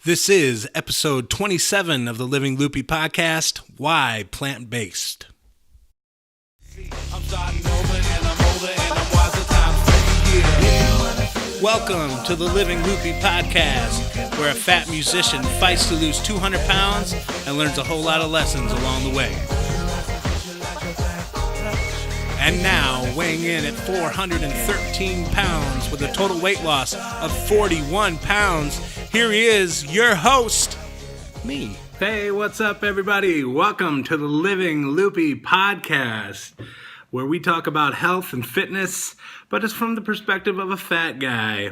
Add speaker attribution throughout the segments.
Speaker 1: This is episode 27 of the Living Luppy podcast. Why PlantBased? Welcome to the Living Luppy podcast, where a fat musician fights to lose 200 pounds and learns a whole lot of lessons along the way. And now, weighing in at 413 pounds with a total weight loss of 41 pounds, here he is, your host, me. Hey, what's up, everybody? Welcome to the Living Luppy podcast, where we talk about health and fitness, but it's from the perspective of a fat guy.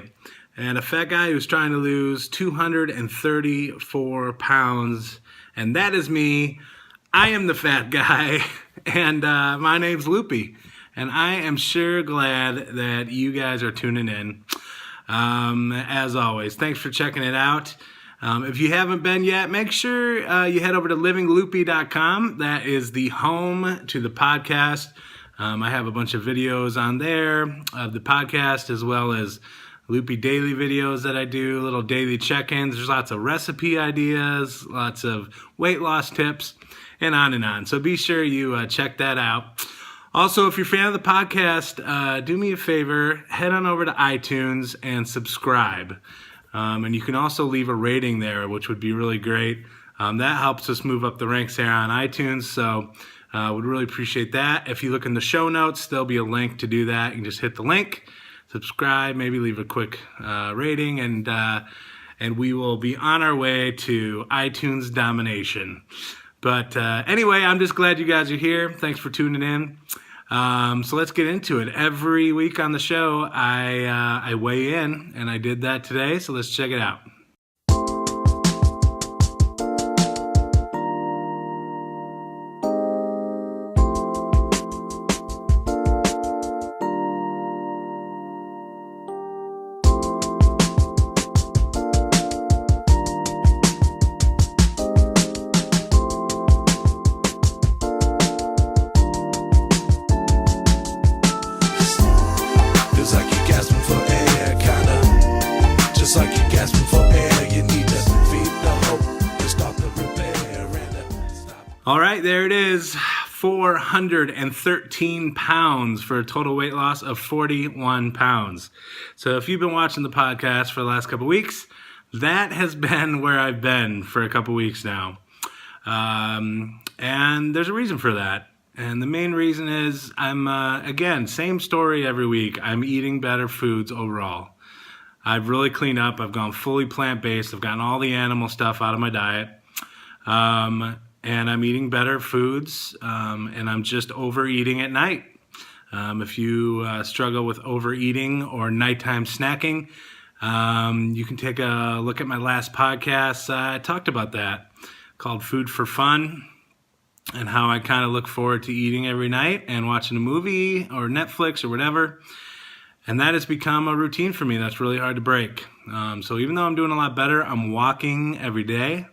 Speaker 1: And a fat guy who's trying to lose 234 pounds. And that is me. I am the fat guy, and my name's Luppy. And I am sure glad that you guys are tuning in. As always, thanks for checking it out. If you haven't been yet, make sure you head over to livingluppy.com. That is the home to the podcast. I have a bunch of videos on there of the podcast, as well as Luppy daily videos that I do, little daily check-ins. There's lots of recipe ideas, lots of weight loss tips, and on and on. So be sure you check that out. Also, if you're a fan of the podcast, do me a favor, head on over to iTunes and subscribe. And you can also leave a rating there, which would be really great. That helps us move up the ranks there on iTunes, so would really appreciate that. If you look in the show notes, there'll be a link to do that. You can just hit the link, subscribe, maybe leave a quick rating, and we will be on our way to iTunes domination. But anyway, I'm just glad you guys are here. Thanks for tuning in. So let's get into it. Every week on the show, I weigh in, and I did that today, so let's check it out. All right, there it is, 413 pounds for a total weight loss of 41 pounds. So if you've been watching the podcast for the last couple weeks, that has been where I've been for a couple weeks now. And there's a reason for that. And the main reason is again, same story every week. I'm eating better foods overall. I've really cleaned up. I've gone fully plant-based. I've gotten all the animal stuff out of my diet. And I'm eating better foods, and I'm just overeating at night. If you struggle with overeating or nighttime snacking, you can take a look at my last podcast. I talked about that, called Food for Fun, and how I kind of look forward to eating every night and watching a movie or Netflix or whatever. And that has become a routine for me that's really hard to break. So even though I'm doing a lot better, I'm walking every day.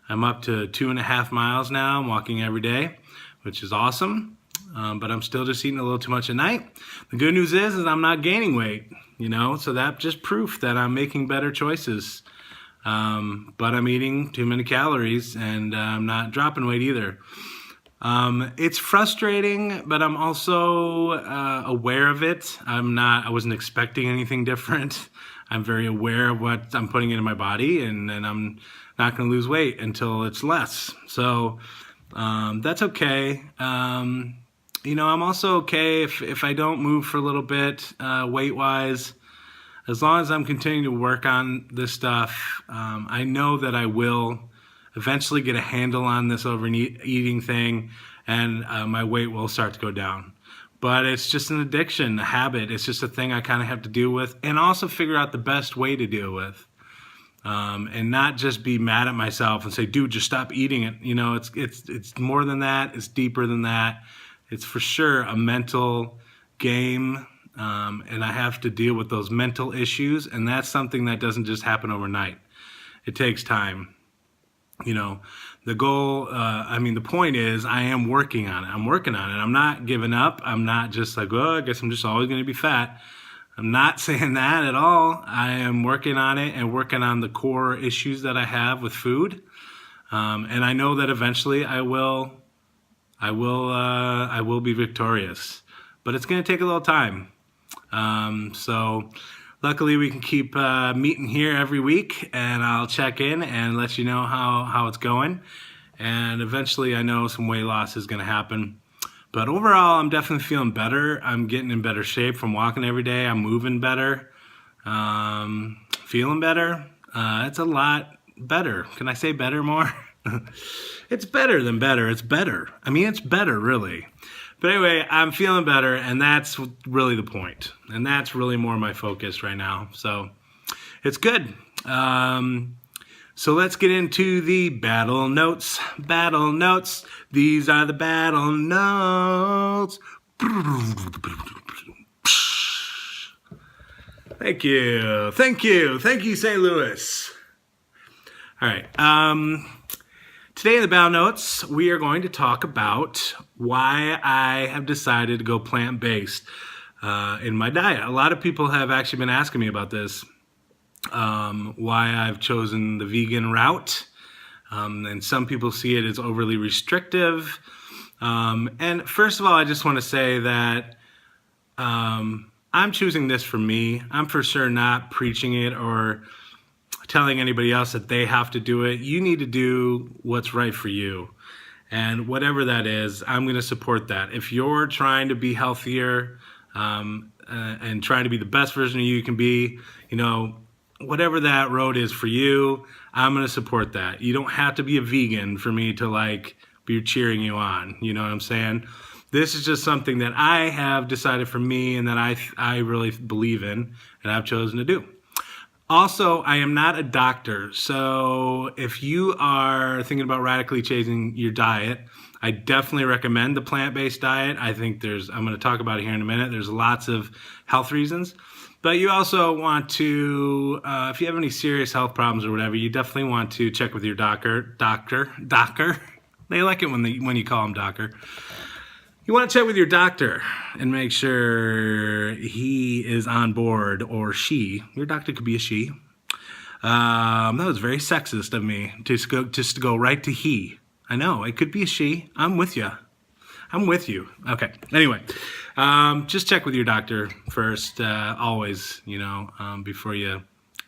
Speaker 1: I'm up to 2.5 miles now. I'm walking every day, which is awesome. But I'm still just eating a little too much at night. The good news is I'm not gaining weight, so that's just proof that I'm making better choices. But I'm eating too many calories, and I'm not dropping weight either. It's frustrating, but I'm also aware of it. I wasn't expecting anything different. I'm very aware of what I'm putting into my body, and I'm not going to lose weight until it's less. So that's okay. I'm also okay if I don't move for a little bit weight-wise. As long as I'm continuing to work on this stuff, I know that I will eventually get a handle on this overeating thing, and my weight will start to go down. But it's just an addiction, a habit. It's just a thing I kind of have to deal with, and also figure out the best way to deal with. And not just be mad at myself and say, dude, just stop eating it. It's more than that. It's deeper than that. It's for sure a mental game. And I have to deal with those mental issues. And that's something that doesn't just happen overnight. It takes time. The goal, the point is I am working on it. I'm working on it. I'm not giving up. I'm not just like, I guess I'm just always going to be fat. I'm not saying that at all. I am working on it and working on the core issues that I have with food. And I know that eventually I will be victorious, but it's going to take a little time. So luckily we can keep meeting here every week, and I'll check in and let you know how it's going. And eventually I know some weight loss is going to happen. But overall, I'm definitely feeling better. I'm getting in better shape from walking every day. I'm moving better, feeling better. It's a lot better. Can I say better more? It's better than better. It's better. I mean, it's better, really. But anyway, I'm feeling better, and that's really the point. And that's really more my focus right now. So it's good. So let's get into the battle notes. Battle notes. These are the battle notes. Thank you. Thank you. Thank you, St. Louis. All right. Today in the battle notes, we are going to talk about why I have decided to go plant-based in my diet. A lot of people have actually been asking me about this. Why I've chosen the vegan route, and some people see it as overly restrictive. And first of all, I just want to say that I'm choosing this for me. I'm for sure not preaching it or telling anybody else that they have to do it. You need to do what's right for you. And whatever that is, I'm going to support that. If you're trying to be healthier and trying to be the best version of you can be, whatever that road is for you, I'm going to support that. You don't have to be a vegan for me to be cheering you on. You know what I'm saying? This is just something that I have decided for me and that I really believe in and I've chosen to do. Also, I am not a doctor. So if you are thinking about radically changing your diet, I definitely recommend the plant-based diet. I think I'm going to talk about it here in a minute. There's lots of health reasons. But you also want to, if you have any serious health problems or whatever, you definitely want to check with your doctor. They like it when you call him doctor. You want to check with your doctor and make sure he is on board, or she. Your doctor could be a she. That was very sexist of me to go right to he. I know, it could be a she. I'm with you. Okay. Anyway, just check with your doctor first, always, before you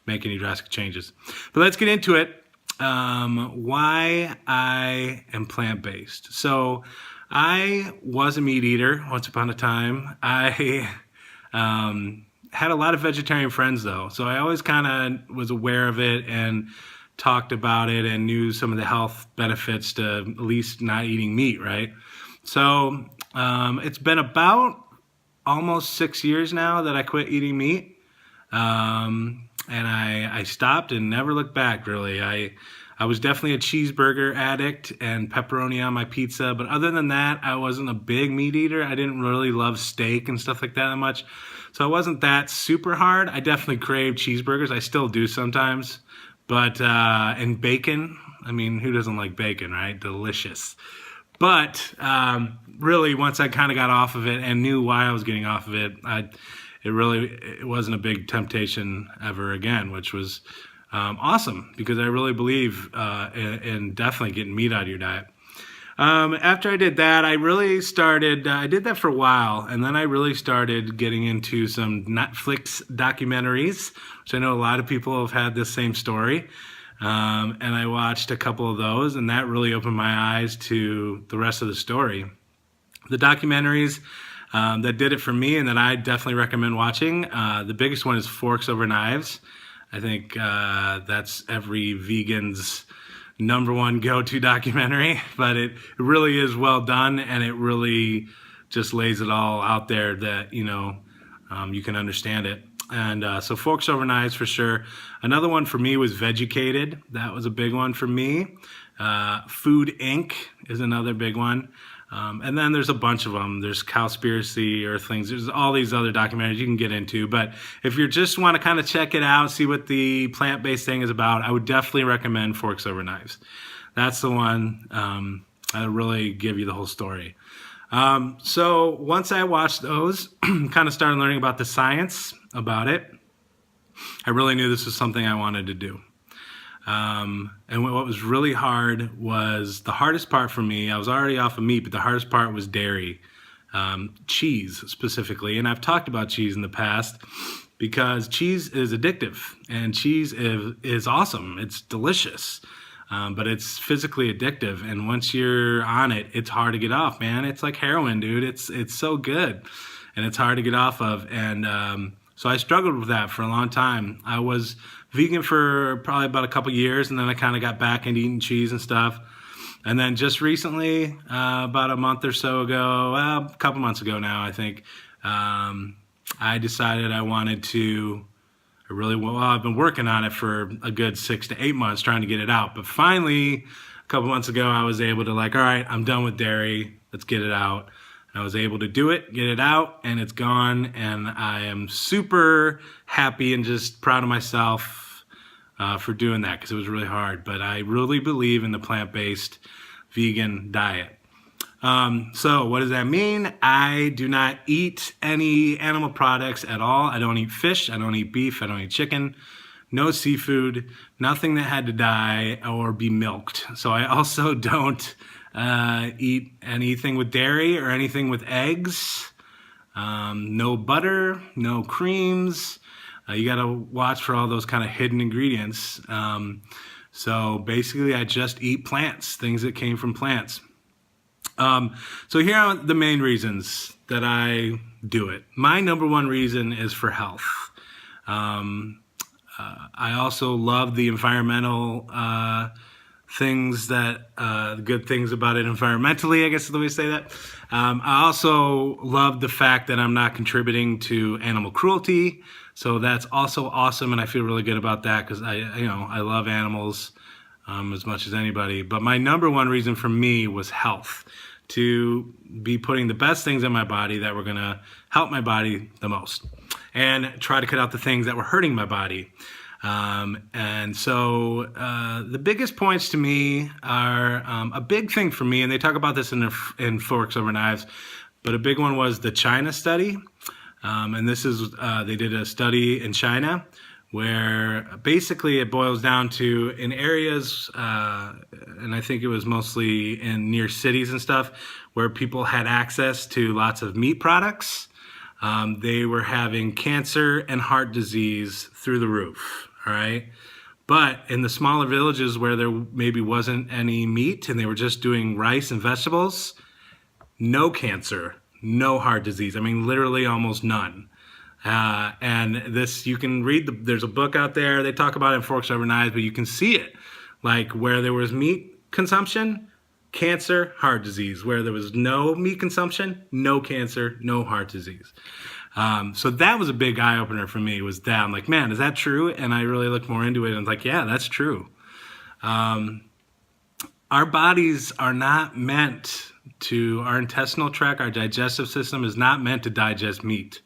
Speaker 1: make any drastic changes. But let's get into it. Why I am plant-based. So I was a meat eater once upon a time. I had a lot of vegetarian friends, though. So I always kind of was aware of it and talked about it and knew some of the health benefits to at least not eating meat, right? So it's been about almost 6 years now that I quit eating meat. And I stopped and never looked back, really. I was definitely a cheeseburger addict and pepperoni on my pizza. But other than that, I wasn't a big meat eater. I didn't really love steak and stuff like that much. So it wasn't that super hard. I definitely craved cheeseburgers. I still do sometimes. But, and bacon, I mean, who doesn't like bacon, right? Delicious. But really, once I kind of got off of it and knew why I was getting off of it, it wasn't a big temptation ever again, which was awesome because I really believe in definitely getting meat out of your diet. After I did that, I did that for a while, and then I really started getting into some Netflix documentaries, which I know a lot of people have had this same story. And I watched a couple of those, and that really opened my eyes to the rest of the story. The documentaries that did it for me and that I definitely recommend watching, the biggest one is Forks Over Knives. I think that's every vegan's number one go-to documentary, but it really is well done, and it really just lays it all out there that, you can understand it. And so Forks Over Knives for sure. Another one for me was Vegucated. That was a big one for me. Food Inc. is another big one. And then there's a bunch of them. There's Cowspiracy, Earthlings. There's all these other documentaries you can get into. But if you just want to kind of check it out, see what the plant-based thing is about, I would definitely recommend Forks Over Knives. That's the one that'll really give you the whole story. So once I watched those, kind of started learning about the science about it, I really knew this was something I wanted to do. And what was really hard was the hardest part for me. I was already off of meat, but the hardest part was dairy, cheese specifically. And I've talked about cheese in the past because cheese is addictive and cheese is awesome. It's delicious. But it's physically addictive, and once you're on it, it's hard to get off, man. It's like heroin, dude. It's so good, and it's hard to get off of. And so I struggled with that for a long time. I was vegan for probably about a couple years, and then I kind of got back into eating cheese and stuff. And then just recently, about a month or so ago, a couple months ago now, I think, I decided I wanted to. I've been working on it for a good 6 to 8 months trying to get it out. But finally, a couple months ago, I was able to all right, I'm done with dairy. Let's get it out. And I was able to do it, get it out, and it's gone. And I am super happy and just proud of myself for doing that because it was really hard. But I really believe in the plant-based vegan diet. So what does that mean? I do not eat any animal products at all. I don't eat fish. I don't eat beef. I don't eat chicken. No seafood. Nothing that had to die or be milked. So I also don't eat anything with dairy or anything with eggs. No butter. No creams. You got to watch for all those kind of hidden ingredients. So basically, I just eat plants, things that came from plants. So here are the main reasons that I do it. My number one reason is for health. I also love the environmental things that, good things about it environmentally, I guess is the way to say that. I also love the fact that I'm not contributing to animal cruelty. So that's also awesome, and I feel really good about that because I love animals as much as anybody. But my number one reason for me was health. To be putting the best things in my body that were going to help my body the most and try to cut out the things that were hurting my body. And so the biggest points to me are a big thing for me, and they talk about this in Forks Over Knives, but a big one was the China study. And this is, they did a study in China where basically it boils down to in areas, and I think it was mostly in near cities and stuff, where people had access to lots of meat products. They were having cancer and heart disease through the roof, all right? But in the smaller villages where there maybe wasn't any meat and they were just doing rice and vegetables, no cancer, no heart disease. I mean, literally almost none. And this, you can read, there's a book out there, they talk about it in Forks Over Knives, but you can see it. Like where there was meat consumption, cancer, heart disease. Where there was no meat consumption, no cancer, no heart disease. So that was a big eye-opener for me, was that. I'm like, man, is that true? And I really looked more into it and was like, yeah, that's true. Our bodies are not meant to, our intestinal tract, our digestive system is not meant to digest meat.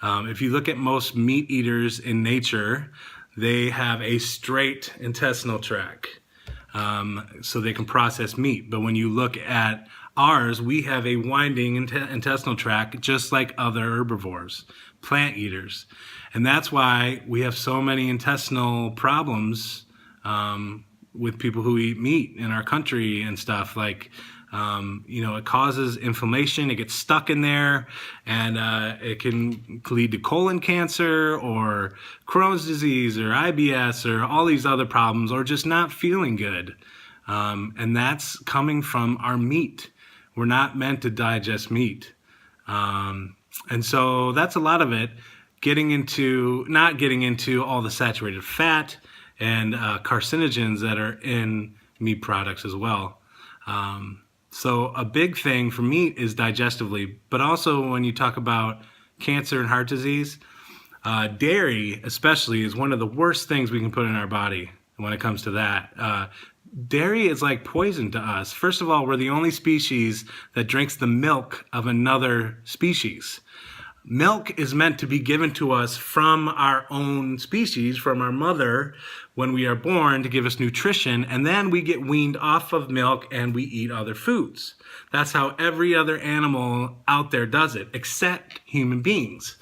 Speaker 1: If you look at most meat eaters in nature, they have a straight intestinal tract, so they can process meat. But when you look at ours, we have a winding intestinal tract, just like other herbivores, plant eaters. And that's why we have so many intestinal problems with people who eat meat in our country and stuff. Like, it causes inflammation, it gets stuck in there, and it can lead to colon cancer or Crohn's disease or IBS or all these other problems, or just not feeling good. And that's coming from our meat. We're not meant to digest meat. And so that's a lot of it. Not getting into all the saturated fat and carcinogens that are in meat products as well. So a big thing for meat is digestively, but also when you talk about cancer and heart disease, dairy especially is one of the worst things we can put in our body when it comes to that. Dairy is like poison to us. First of all, we're the only species that drinks the milk of another species. Milk is meant to be given to us from our own species, from our mother, when we are born to give us nutrition, and then we get weaned off of milk and we eat other foods. That's how every other animal out there does it, except human beings.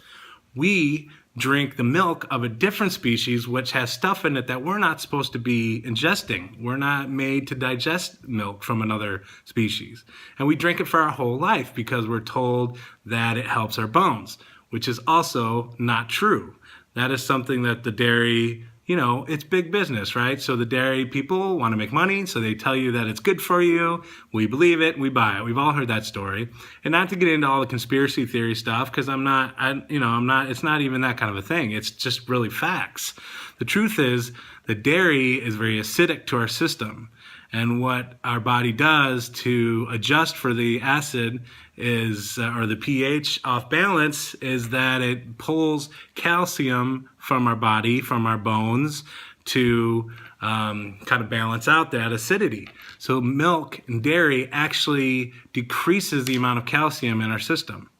Speaker 1: We drink the milk of a different species which has stuff in it that we're not supposed to be ingesting. We're not made to digest milk from another species. And we drink it for our whole life because we're told that it helps our bones, which is also not true. That is something that the dairy, it's big business, right? So the dairy people want to make money, so they tell you that it's good for you. We believe it, we buy it. We've all heard that story. And not to get into all the conspiracy theory stuff, because it's not even that kind of a thing. It's just really facts. The truth is, the dairy is very acidic to our system. And what our body does to adjust for the acid or the pH off balance, is that it pulls calcium from our body, from our bones, to kind of balance out that acidity. So milk and dairy actually decreases the amount of calcium in our system.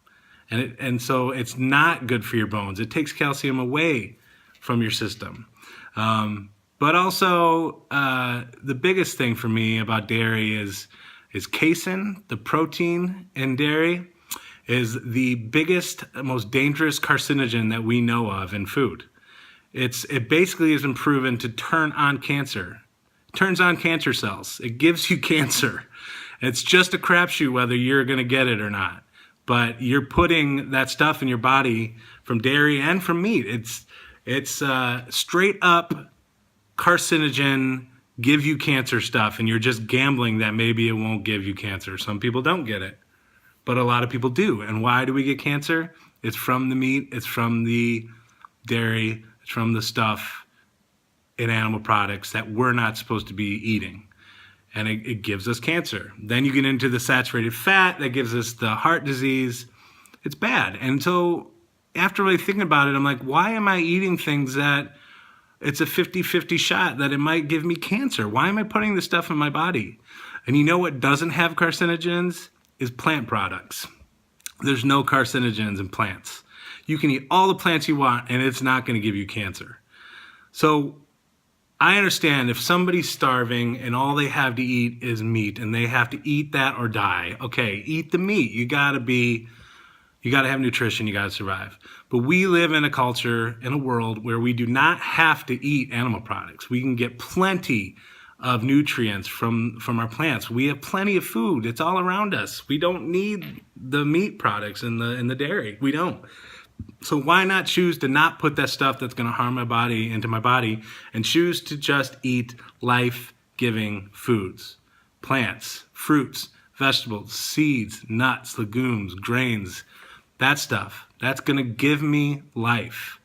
Speaker 1: And so it's not good for your bones. It takes calcium away from your system. But also, the biggest thing for me about dairy is casein. The protein in dairy is the biggest, most dangerous carcinogen that we know of in food. It basically has been proven to turn on cancer. It turns on cancer cells. It gives you cancer. It's just a crapshoot whether you're going to get it or not. But you're putting that stuff in your body from dairy and from meat. It's straight up carcinogen, give you cancer stuff, and you're just gambling that maybe it won't give you cancer. Some people don't get it, but a lot of people do. And why do we get cancer? It's from the meat, it's from the dairy, it's from the stuff in animal products that we're not supposed to be eating. And it gives us cancer. Then you get into the saturated fat that gives us the heart disease. It's bad. And so after really thinking about it, I'm like, why am I eating things that it's a 50-50 shot that it might give me cancer? Why am I putting this stuff in my body? And you know what doesn't have carcinogens? Is plant products. There's no carcinogens in plants. You can eat all the plants you want and it's not going to give you cancer. So I understand if somebody's starving and all they have to eat is meat and they have to eat that or die. Okay, eat the meat. You got to have nutrition, you got to survive. But we live in a culture, in a world where we do not have to eat animal products. We can get plenty of nutrients from our plants. We have plenty of food. It's all around us. We don't need the meat products in the dairy. We don't. So why not choose to not put that stuff that's going to harm my body into my body and choose to just eat life-giving foods, plants, fruits, vegetables, seeds, nuts, legumes, grains, that stuff. That's going to give me life.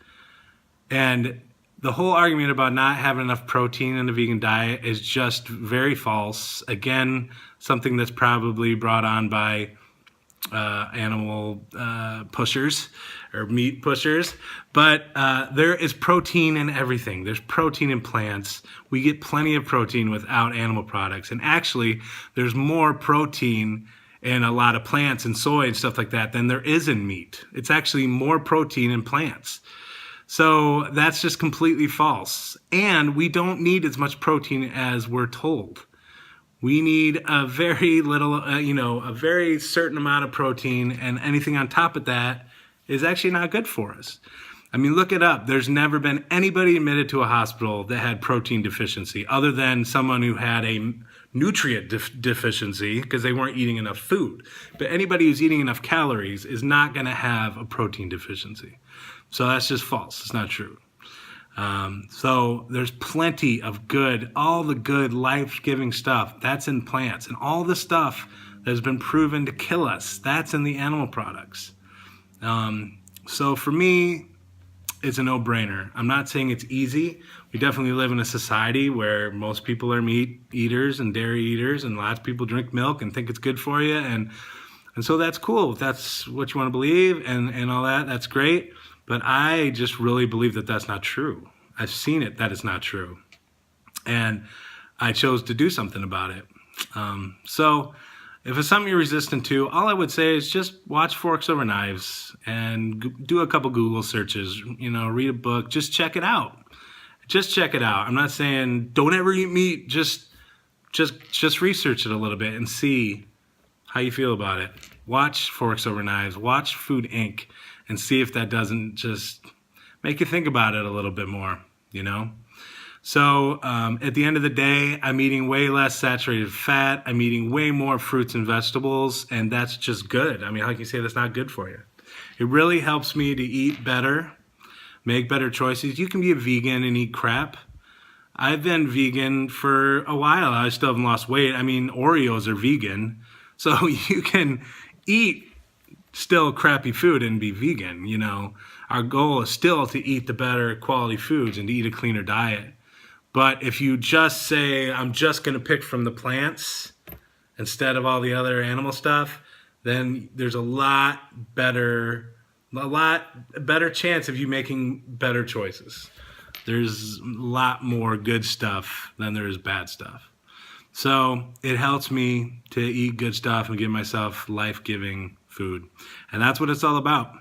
Speaker 1: And the whole argument about not having enough protein in the vegan diet is just very false. Again, something that's probably brought on by animal pushers or meat pushers. But there is protein in everything. There's protein in plants. We get plenty of protein without animal products. And actually, there's more protein in a lot of plants and soy and stuff like that than there is in meat. It's actually more protein in plants. So that's just completely false. And we don't need as much protein as we're told. We need a very little, a very certain amount of protein, and anything on top of that is actually not good for us. I mean, look it up. There's never been anybody admitted to a hospital that had protein deficiency other than someone who had a nutrient deficiency because they weren't eating enough food. But anybody who's eating enough calories is not going to have a protein deficiency. So that's just false. It's not true. So there's plenty of all the good life-giving stuff that's in plants, and all the stuff that has been proven to kill us, that's in the animal products. So for me, it's a no-brainer. I'm not saying it's easy. We definitely live in a society where most people are meat eaters and dairy eaters, and lots of people drink milk and think it's good for you. And so that's cool. If that's what you want to believe and all that, that's great. But I just really believe that that's not true. I've seen it that it's not true. And I chose to do something about it. So if it's something you're resistant to, all I would say is just watch Forks Over Knives and do a couple Google searches, read a book, just check it out. just check it out. I'm not saying don't ever eat meat. Just research it a little bit and see how you feel about it. Watch Forks Over Knives. Watch Food Inc. and see if that doesn't just make you think about it a little bit more, you know? So at the end of the day, I'm eating way less saturated fat. I'm eating way more fruits and vegetables, and that's just good. I mean, how can you say that's not good for you? It really helps me to eat better, make better choices. You can be a vegan and eat crap. I've been vegan for a while. I still haven't lost weight. I mean, Oreos are vegan, so you can eat still crappy food and be vegan, you know. Our goal is still to eat the better quality foods and to eat a cleaner diet. But if you just say, I'm just going to pick from the plants instead of all the other animal stuff, then there's a lot better chance of you making better choices. There's a lot more good stuff than there is bad stuff. So it helps me to eat good stuff and give myself life-giving food. And that's what it's all about.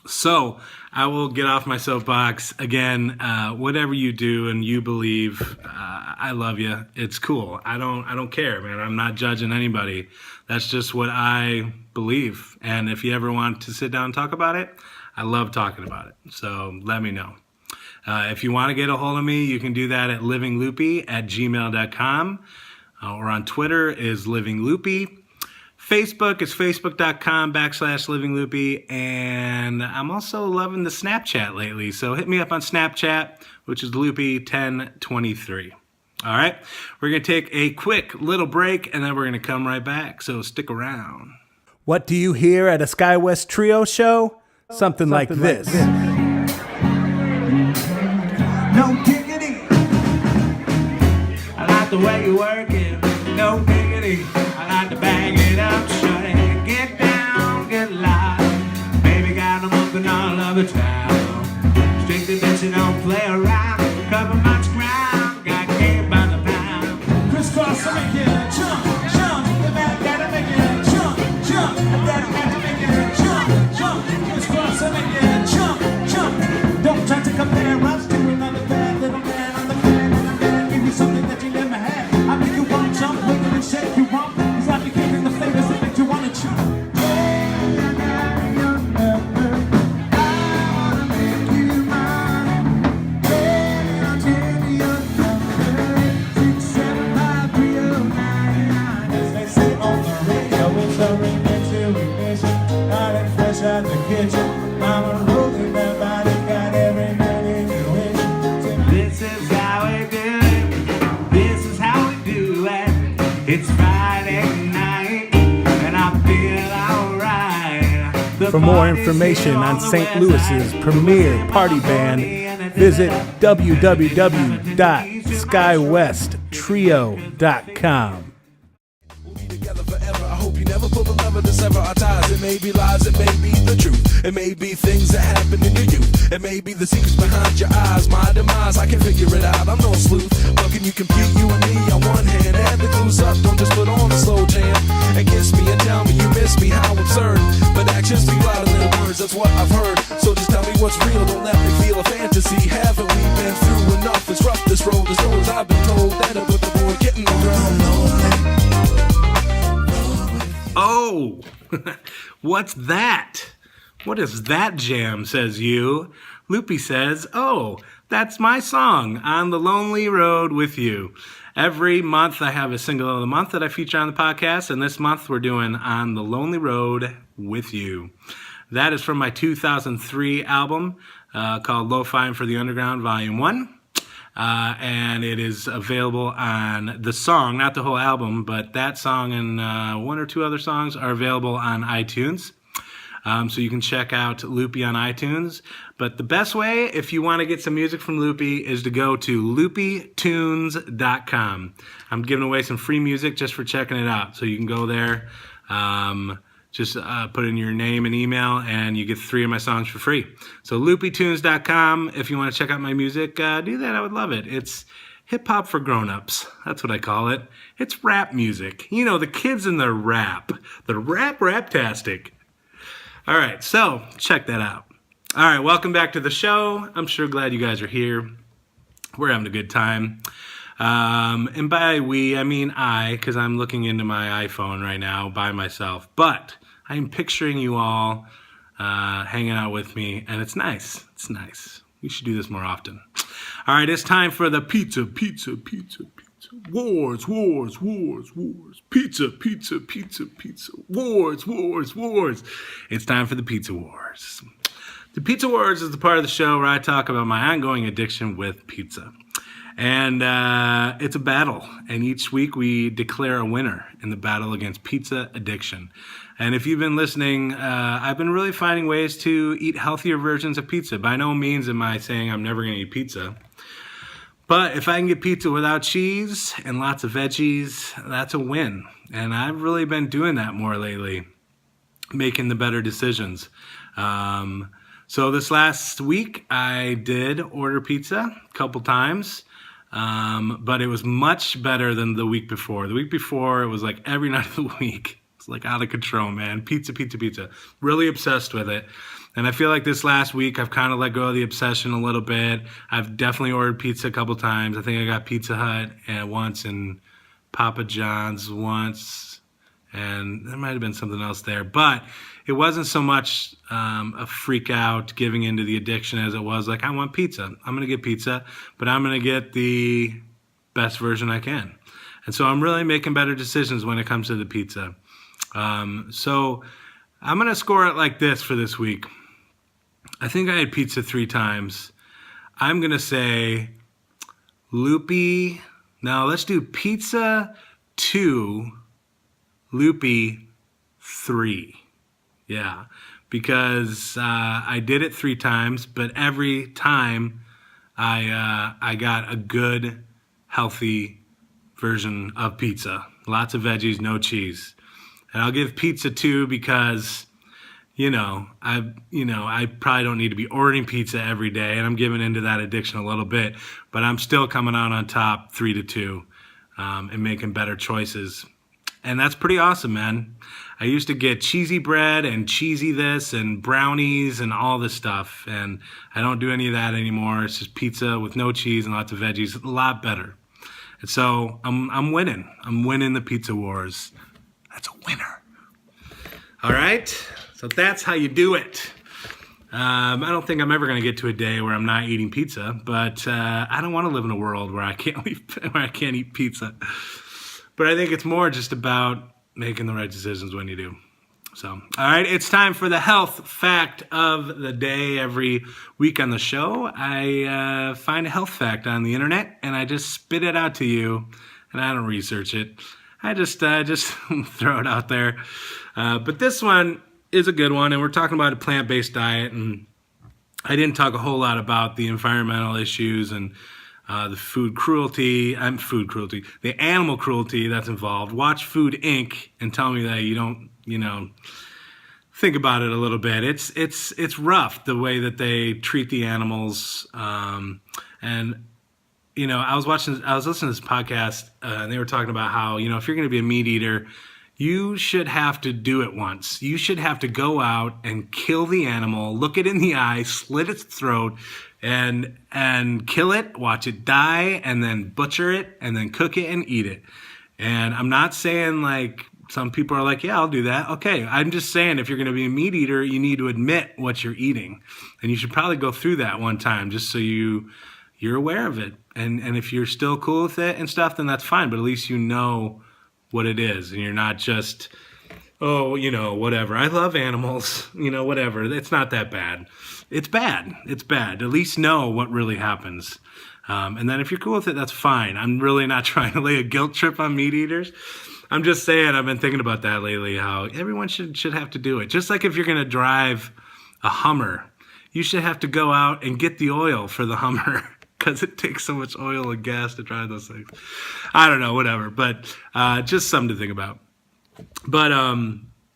Speaker 1: So I will get off my soapbox again. Whatever you do and you believe, I love you. It's cool. I don't care, man. I'm not judging anybody. That's just what I believe. And if you ever want to sit down and talk about it, I love talking about it. So let me know. If you want to get a hold of me, you can do that at livingloopy@gmail.com, or on Twitter is livingloopy. Facebook is facebook.com/livingloopy, and I'm also loving the Snapchat lately, so hit me up on Snapchat, which is loopy1023. All right, we're going to take a quick little break, and then we're going to come right back, so stick around.
Speaker 2: What do you hear at a Skywest Trio show? Something like this.
Speaker 3: No diggity. I like the way you work it. No diggity. I like to bang it up, shut it. Get down, get loud. Baby got them moving all over town. Strictly bitch and don't play around. Cover much ground. Got game by the pound. Crisscross, I make it jump, jump. The man gotta make it jump, jump. And daddy got to make it jump, jump. Crisscross, I make it jump, jump. Don't try to compare us to another bad little man on the fan. And I'm gonna give you something that you never had. I make you want to jump, wiggle and shake you rump. Cause I be kicking the flavors that make you want to chew. It's Friday night, and I feel alright.
Speaker 2: For more information on St. Louis's premier party band, visit www.skywesttrio.com.
Speaker 4: Together forever. I hope you never pull the lever to sever our ties. It may be lies, it may be the truth. It may be things that happened in your youth. It may be the secrets behind your eyes. My demise, I can figure it out. I'm no sleuth. But can you compute you and me on one hand? Add the clues up, don't just put on a slow jam. And kiss me and tell me you miss me, how absurd. But actions speak louder than words, that's what I've heard. So just tell me what's real, don't let me feel a fantasy. Haven't we been through enough? It's rough, this road. As though as I've been told, end up with the boy getting around.
Speaker 1: Oh, what's that? What is that jam, says you? Luppy Says, oh, that's my song, On the Lonely Road with You. Every month I have a single of the month that I feature on the podcast, and this month we're doing On the Lonely Road with You. That is from my 2003 album called Lo-Fi for the Underground, Volume 1. And it is available on the song, not the whole album, but that song and one or two other songs are available on iTunes. So you can check out Luppy on iTunes. But the best way, if you want to get some music from Luppy, is to go to loopytunes.com. I'm giving away some free music just for checking it out. So you can go there, just put in your name and email, and you get 3 of my songs for free. So loopytunes.com, if you want to check out my music, do that. I would love it. It's hip-hop for grown-ups. That's what I call it. It's rap music. You know, the kids in the rap. The rap-tastic. All right, so check that out. All right, welcome back to the show. I'm sure glad you guys are here. We're having a good time. And by we, I mean I, because I'm looking into my iPhone right now by myself. But I'm picturing you all hanging out with me, and it's nice. It's nice. We should do this more often. All right, it's time for the pizza. Wars. Pizza. Wars. It's time for the pizza wars. The Pizza Wars is the part of the show where I talk about my ongoing addiction with pizza. And it's a battle. And each week we declare a winner in the battle against pizza addiction. And if you've been listening, I've been really finding ways to eat healthier versions of pizza. By no means am I saying I'm never going to eat pizza. But if I can get pizza without cheese and lots of veggies, that's a win. And I've really been doing that more lately, making the better decisions. So this last week, I did order pizza a couple times, but it was much better than the week before. The week before, it was like every night of the week. It's like out of control, man. Pizza. Really obsessed with it. And I feel like this last week, I've kind of let go of the obsession a little bit. I've definitely ordered pizza a couple times. I think I got Pizza Hut once and Papa John's once. And there might have been something else there. But it wasn't so much a freak out giving into the addiction as it was like, I want pizza. I'm going to get pizza, but I'm going to get the best version I can. And so I'm really making better decisions when it comes to the pizza. So I'm going to score it like this for this week. I think I had pizza 3 times. I'm going to say Luppy. Now let's do pizza 2, Luppy 3. Yeah, because I did it 3 times, but every time I got a good, healthy version of pizza. Lots of veggies, no cheese. And I'll give pizza 2 because, I probably don't need to be ordering pizza every day, and I'm giving into that addiction a little bit, but I'm still coming out on top 3-2 and making better choices. And that's pretty awesome, man. I used to get cheesy bread and cheesy this and brownies and all this stuff, and I don't do any of that anymore. It's just pizza with no cheese and lots of veggies. A lot better. And so I'm winning. I'm winning the pizza wars. That's a winner. All right? So that's how you do it. I don't think I'm ever going to get to a day where I'm not eating pizza, but I don't want to live in a world where I can't eat pizza. But I think it's more just about making the right decisions when you do. So, all right, it's time for the health fact of the day. Every week on the show, I find a health fact on the internet, and I just spit it out to you, and I don't research it. I just throw it out there. But this one is a good one, and we're talking about a plant-based diet, and I didn't talk a whole lot about the environmental issues and the the animal cruelty that's involved. Watch Food Inc. and tell me that you don't, think about it a little bit. It's rough the way that they treat the animals. And I was listening to this podcast, and they were talking about how, if you're going to be a meat eater, you should have to do it once. You should have to go out and kill the animal, look it in the eye, slit its throat, and kill it, watch it die, and then butcher it, and then cook it and eat it. And I'm not saying like some people are like, yeah, I'll do that. Okay, I'm just saying if you're going to be a meat eater, you need to admit what you're eating. And you should probably go through that one time just so you're aware of it. And if you're still cool with it and stuff, then that's fine. But at least you know what it is, and you're not just, whatever. I love animals, whatever. It's not that bad. It's bad. It's bad. At least know what really happens. And then if you're cool with it, that's fine. I'm really not trying to lay a guilt trip on meat eaters. I'm just saying I've been thinking about that lately, how everyone should have to do it. Just like if you're going to drive a Hummer, you should have to go out and get the oil for the Hummer. Because it takes so much oil and gas to drive those things. I don't know, whatever. But just something to think about. But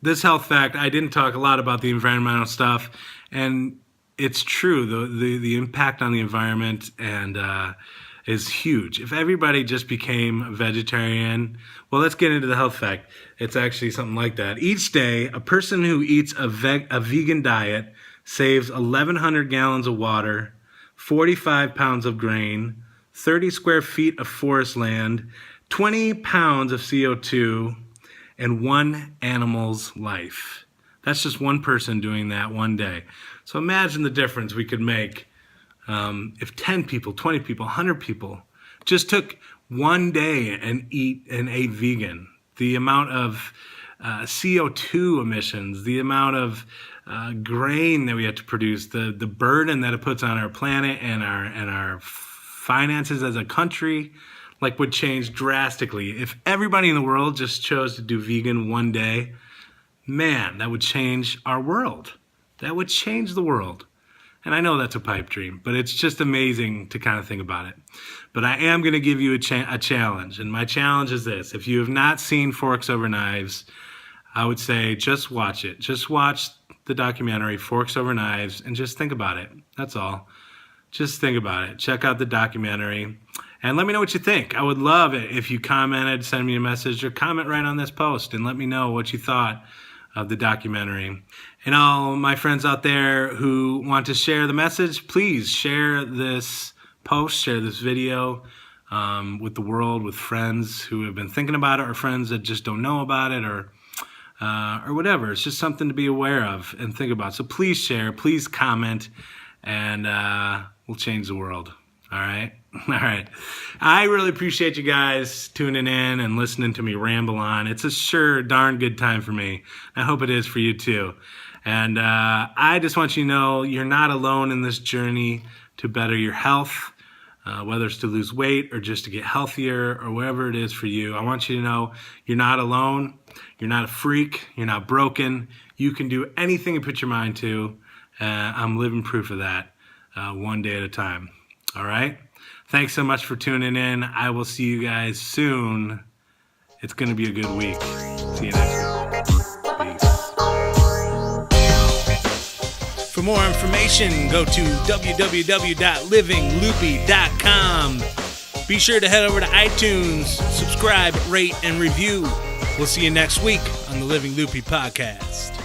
Speaker 1: this health fact, I didn't talk a lot about the environmental stuff. And it's true. The impact on the environment is huge. If everybody just became a vegetarian, well, let's get into the health fact. It's actually something like that. Each day, a person who eats a vegan diet saves 1,100 gallons of water, 45 pounds of grain, 30 square feet of forest land, 20 pounds of CO2, and one animal's life. That's just one person doing that one day. So imagine the difference we could make if 10 people, 20 people, 100 people just took one day and ate vegan. The amount of CO2 emissions, the amount of grain that we have to produce, the burden that it puts on our planet and our finances as a country, would change drastically. If everybody in the world just chose to do vegan one day, man, that would change our world. That would change the world. And I know that's a pipe dream, but it's just amazing to kind of think about it. But I am going to give you a challenge, and my challenge is this. If you have not seen Forks Over Knives, I would say just watch it. Just watch the documentary Forks Over Knives and just think about it. That's all. Just think about it. Check out the documentary and let me know what you think. I would love it if you commented, send me a message, or comment right on this post and let me know what you thought of the documentary. And all my friends out there who want to share the message, please share this post, share this video with the world, with friends who have been thinking about it or friends that just don't know about it or whatever. It's just something to be aware of and think about. So please share, please comment, and we'll change the world. All right? All right. I really appreciate you guys tuning in and listening to me ramble on. It's a sure darn good time for me. I hope it is for you too. And I just want you to know you're not alone in this journey to better your health, whether it's to lose weight or just to get healthier or whatever it is for you. I want you to know you're not alone. You're not a freak. You're not broken. You can do anything you put your mind to. I'm living proof of that one day at a time. All right? Thanks so much for tuning in. I will see you guys soon. It's going to be a good week. See you next week. Peace. For more information, go to www.livingloopy.com. Be sure to head over to iTunes, subscribe, rate, and review. We'll see you next week on the Living Loopy Podcast.